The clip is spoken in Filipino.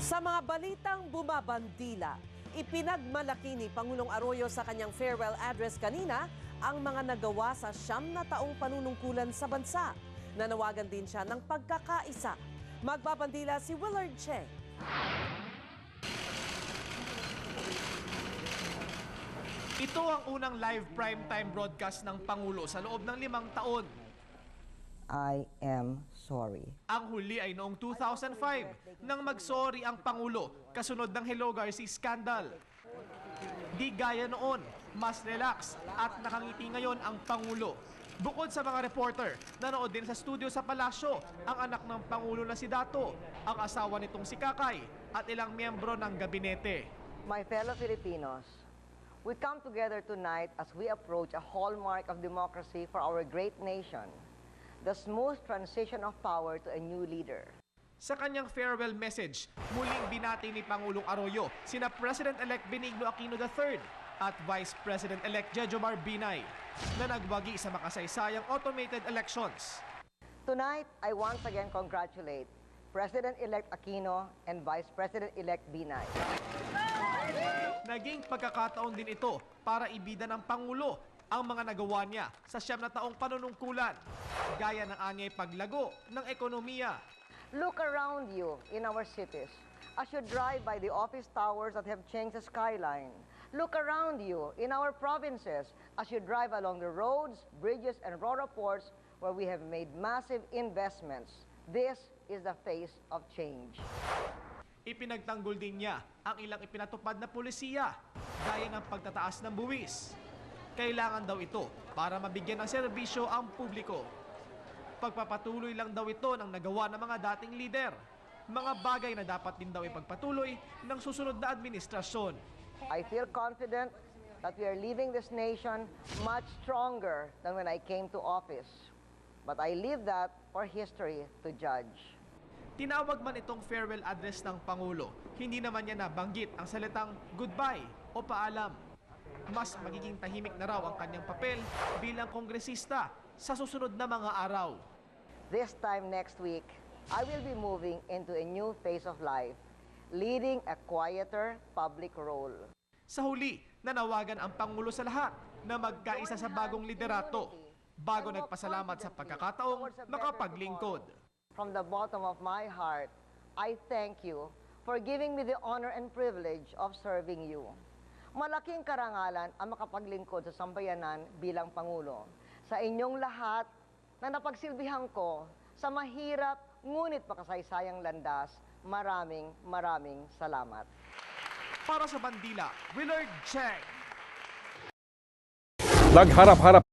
Sa mga balitang bumabandila, ipinagmalaki ni Pangulong Arroyo sa kanyang farewell address kanina ang mga nagawa sa 9 na taong panunungkulan sa bansa. Nanawagan din siya ng pagkakaisa. Magbabandila si Willard Che. Ito ang unang live primetime broadcast ng Pangulo sa loob ng 5 taon. I am sorry. Ang huli ay noong 2005 nang mag-sorry ang Pangulo kasunod ng Hello Garcia scandal. Di gaya noon, mas relax at nakangiti ngayon ang Pangulo. Bukod sa mga reporter, nanood din sa studio sa palasyo ang anak ng Pangulo na si Dato, ang asawa nitong si Kakay at ilang miyembro ng gabinete. My fellow Filipinos, we come together tonight as we approach a hallmark of democracy for our great nation, the smooth transition of power to a new leader. Sa kanyang farewell message, muling binati ni Pangulong Arroyo sina President-elect Benigno Aquino III at Vice President-elect Jejomar Binay na nagwagi sa makasaysayang automated elections. Tonight, I once again congratulate President-elect Aquino and Vice President-elect Binay. Naging pagkakataon din ito para ibida ng Pangulo ang mga nagawa niya sa 9 na taong panunungkulan, gaya ng anyay paglago ng ekonomiya. Look around you in our cities as you drive by the office towers that have changed the skyline. Look around you in our provinces as you drive along the roads, bridges, and rural ports where we have made massive investments. This is the face of change. Ipinagtanggol din niya ang ilang ipinatupad na pulisiya, gaya ng pagtataas ng buwis. Kailangan daw ito para mabigyan ng serbisyo ang publiko. Pagpapatuloy lang daw ito ng nagawa ng mga dating lider. Mga bagay na dapat din daw ipagpatuloy ng susunod na administrasyon. I feel confident that we are leaving this nation much stronger than when I came to office. But I leave that for history to judge. Tinawag man itong farewell address ng Pangulo, hindi naman niya nabanggit ang salitang goodbye o paalam. Mas magiging tahimik na raw ang kanyang papel bilang kongresista sa susunod na mga araw. This time next week, I will be moving into a new phase of life, leading a quieter public role. Sa huli, nanawagan ang Pangulo sa lahat na magkaisa sa bagong liderato bago nagpasalamat sa pagkakataong makapaglingkod. From the bottom of my heart, I thank you for giving me the honor and privilege of serving you. Malaking karangalan ang makapaglingkod sa sambayanan bilang Pangulo. Sa inyong lahat na napagsilbihan ko sa mahirap ngunit makasaysayang landas, maraming salamat. Para sa Bandila, Willard Che. Nagharap-harap